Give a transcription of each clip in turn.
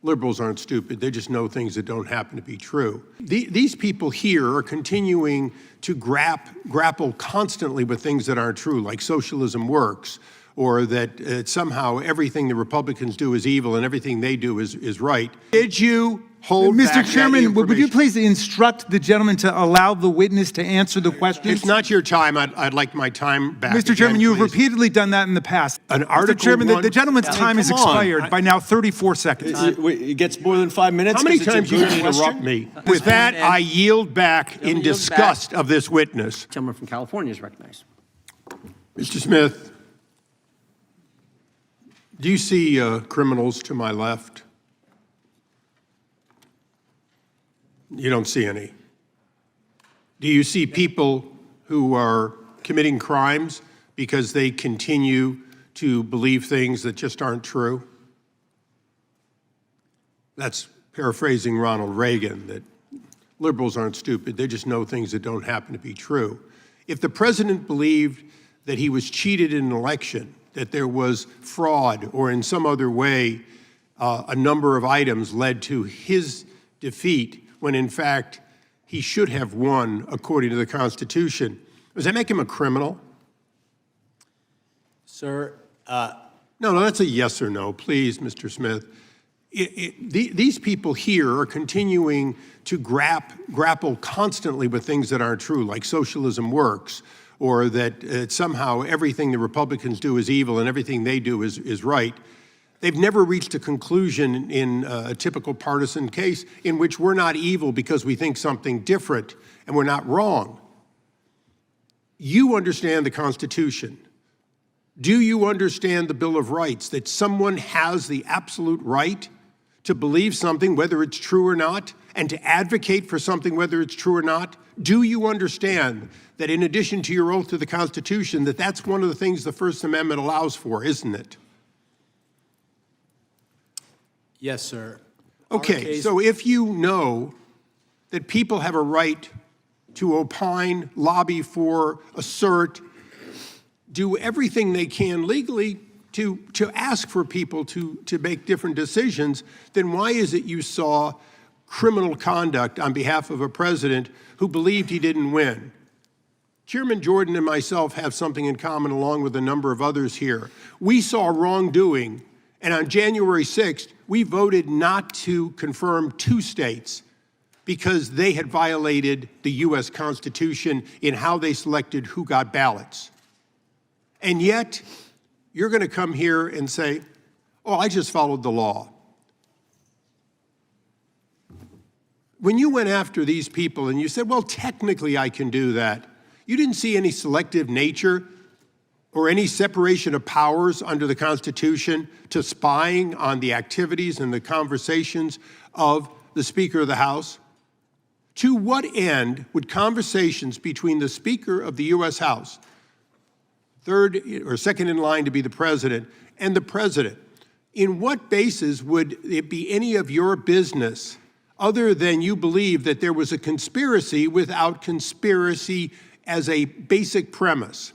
Liberals aren't stupid. They just know things that don't happen to be true. These people here are continuing to grapple constantly with things that aren't true, like socialism works, or that somehow everything the Republicans do is evil and everything they do is right. Did you hold back Mr. Chairman, would you information? please instruct the gentleman to allow the witness to answer the questions? It's not your time. I'd like my time back. Mr. Chairman, again, you have please. repeatedly done that in the past. Article Mr. Chairman, the 1 gentleman's time is come on. expired by now 34 seconds. It gets more than 5 minutes. How many 'cause it's a times are you good going to interrupt question. me? With that, I yield back in yields disgust of this witness. Gentleman from California is recognized. Mr. Smith, do you see criminals to my left? You don't see any. Do you see people who are committing crimes because they continue to believe things that just aren't true? That's paraphrasing Ronald Reagan, that liberals aren't stupid. They just know things that don't happen to be true. If the president believed that he was cheated in an election, that there was fraud, or in some other way a number of items led to his defeat, when in fact he should have won according to the Constitution, does that make him a criminal? Sir, No, that's a yes or no, please, Mr. Smith. These people here are continuing to grapple constantly with things that aren't true, like socialism works, or that somehow everything the Republicans do is evil and everything they do is right. They've never reached a conclusion in a typical partisan case in which we're not evil because we think something different and we're not wrong. You understand the Constitution. Do you understand the Bill of Rights, that someone has the absolute right to believe something, whether it's true or not, and to advocate for something, whether it's true or not? Do you understand that in addition to your oath to the Constitution, that that's one of the things the First Amendment allows for, isn't it? yes, sir. Okay, so if you know that people have a right to opine, lobby for, assert, do everything they can legally to ask for people to make different decisions, then why is it you saw criminal conduct on behalf of a president who believed he didn't win? Chairman Jordan and myself have something in common, along with a number of others here. We saw wrongdoing, and on January 6th, we voted not to confirm 2 states because they had violated the U.S. Constitution in how they selected who got ballots. And yet, you're going to come here and say, oh, I just followed the law. When you went after these people and you said, well, technically I can do that, you didn't see any selective nature or any separation of powers under the Constitution to spying on the activities and the conversations of the Speaker of the House? To what end would conversations between the Speaker of the U.S. House, third or second in line to be the president, and the president, in what basis would it be any of your business other than you believe that there was a conspiracy without conspiracy as a basic premise?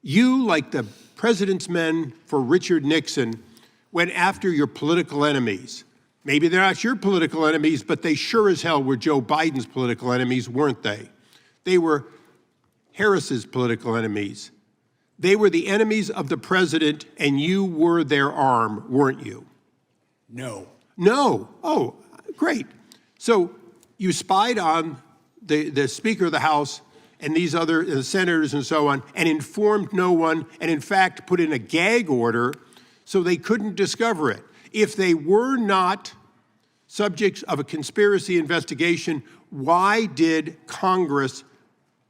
You, like the president's men for Richard Nixon, went after your political enemies. Maybe they're not your political enemies, but they sure as hell were Joe Biden's political enemies, weren't they? They were Harris's political enemies. They were the enemies of the president, and you were their arm, weren't you? No. No. Oh, great. So you spied on the Speaker of the House and these other senators and so on, and informed no one, and in fact put in a gag order so they couldn't discover it. If they were not subjects of a conspiracy investigation, why did Congress,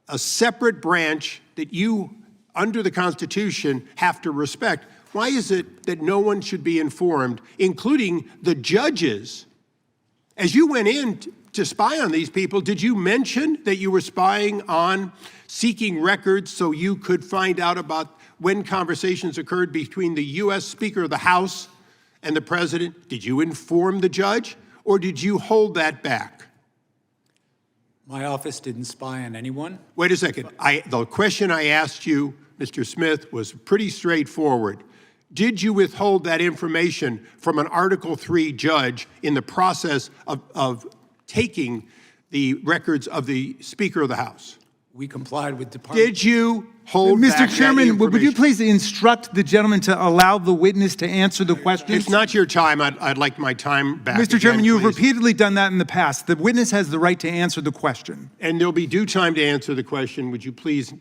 a separate branch that you, under the Constitution, have to respect, why is it that no one should be informed, including the judges? As you went in to spy on these people, did you mention that you were spying on seeking records so you could find out about when conversations occurred between the U.S. Speaker of the House and the president? Did you inform the judge, or did you hold that back? My office didn't spy on anyone. Wait a second. The question I asked you, Mr. Smith, was pretty straightforward. Did you withhold that information from an Article III judge in the process of taking the records of the Speaker of the House? We complied with Department. Did you hold back Mr. that Chairman, would you information? please instruct the gentleman to allow the witness to answer the question? It's not your time. I'd like my time back. Mr. Chairman, again, you have please. repeatedly done that in the past. The witness has the right to answer the question. And there'll be due time to answer the question. Would you please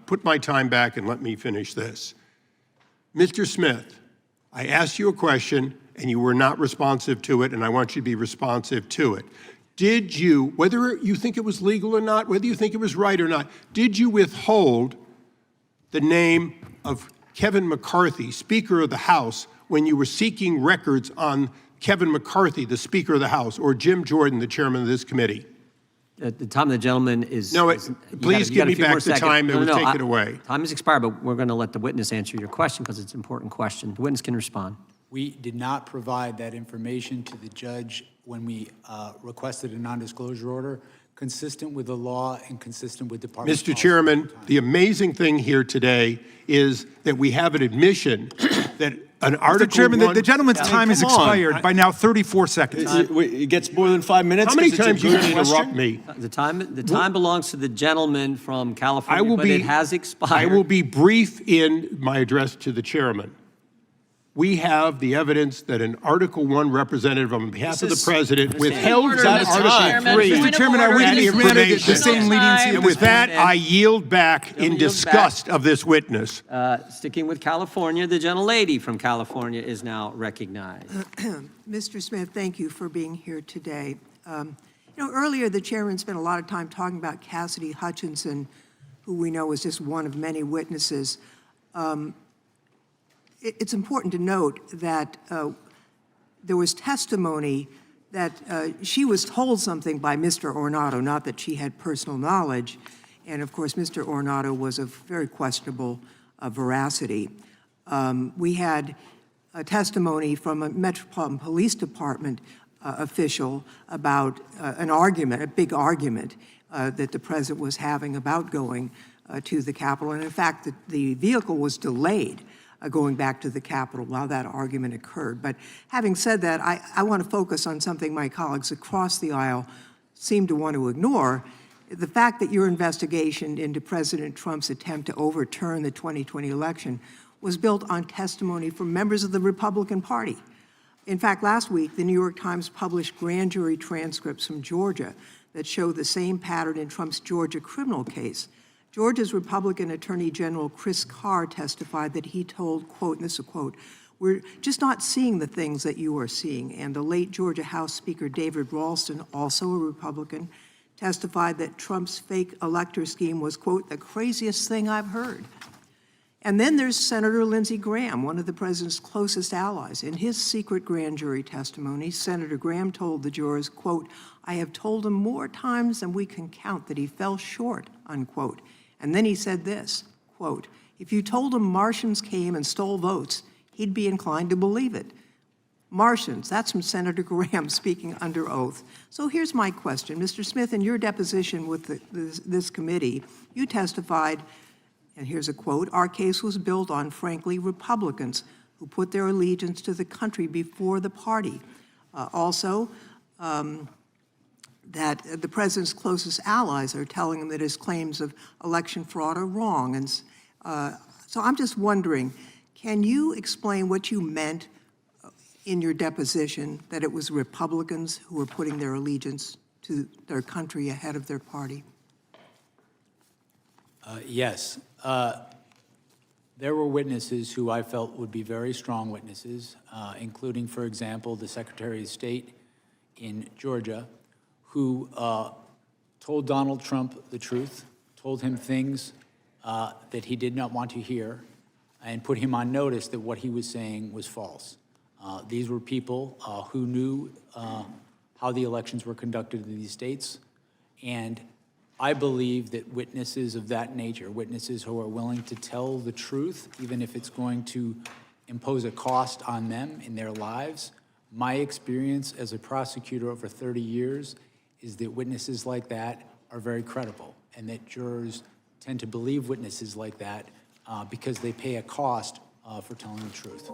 put my time back and let me finish this? Mr. Smith, I asked you a question and you were not responsive to it, and I want you to be responsive to it. Did you, whether you think it was legal or not, whether you think it was right or not, did you withhold the name of Kevin McCarthy, Speaker of the House, when you were seeking records on Kevin McCarthy, the Speaker of the House, or Jim Jordan, the chairman of this committee? At the time of the gentleman is... No, is- you please got give a me few more back the seconds. time that No, was no, taken away. Time has expired, but we're going to let the witness answer your question because it's an important question. The witness can respond. We did not provide that information to the judge when we requested a non-disclosure order, consistent with the law and consistent with Department Mr. policy. Chairman, the amazing thing here today is that we have an admission that an Mr. Article Chairman, I... the gentleman's time has come on. expired by now 34 seconds. It gets more than 5 minutes? How many 'cause it's a times are you good going to interrupt question? me? The time belongs to the gentleman from California, I will but be, it has expired. I will be brief in my address to the chairman. We have the evidence that an Article I representative on behalf of the president withheld Order, from Mr. Article Chairman. III. Point Mr. of Chairman, I order, wish that we granted the information. same leniency And at with this that, point. I yield back in yield disgust of this witness. Sticking with California, the gentlelady from California is now recognized. Mr. Smith, thank you for being here today. Earlier, the chairman spent a lot of time talking about Cassidy Hutchinson, who we know was just one of many witnesses. It's important to note that there was testimony that she was told something by Mr. Ornato, not that she had personal knowledge. And of course, Mr. Ornato was of very questionable veracity. We had a testimony from a Metropolitan Police Department official about an argument, a big argument that the president was having about going to the Capitol. And in fact, the vehicle was delayed going back to the Capitol while that argument occurred. But having said that, I want to focus on something my colleagues across the aisle seem to want to ignore. The fact that your investigation into President Trump's attempt to overturn the 2020 election was built on testimony from members of the Republican Party. In fact, last week, the New York Times published grand jury transcripts from Georgia that show the same pattern in Trump's Georgia criminal case. Georgia's Republican Attorney General Chris Carr testified that he told, quote, and this is a quote, "We're just not seeing the things that you are seeing." And the late Georgia House Speaker David Ralston, also a Republican, testified that Trump's fake elector scheme was, quote, "the craziest thing I've heard." And then there's Senator Lindsey Graham, one of the president's closest allies. In his secret grand jury testimony, Senator Graham told the jurors, quote, "I have told him more times than we can count that he fell short," unquote. And then he said this, quote, "If you told him Martians came and stole votes, he'd be inclined to believe it." Martians, that's from Senator Graham speaking under oath. So here's my question. Mr. Smith, in your deposition with this committee, you testified, and here's a quote, "Our case was built on, frankly, Republicans who put their allegiance to the country before the party." That the president's closest allies are telling him that his claims of election fraud are wrong. And so I'm just wondering, can you explain what you meant in your deposition, that it was Republicans who were putting their allegiance to their country ahead of their party? Yes. There were witnesses who I felt would be very strong witnesses, including, for example, the Secretary of State in Georgia, who told Donald Trump the truth, told him things that he did not want to hear, and put him on notice that what he was saying was false. These were people who knew how the elections were conducted in these states, and I believe that witnesses of that nature, witnesses who are willing to tell the truth, even if it's going to impose a cost on them in their lives, my experience as a prosecutor over 30 years is that witnesses like that are very credible, and that jurors tend to believe witnesses like that because they pay a cost for telling the truth.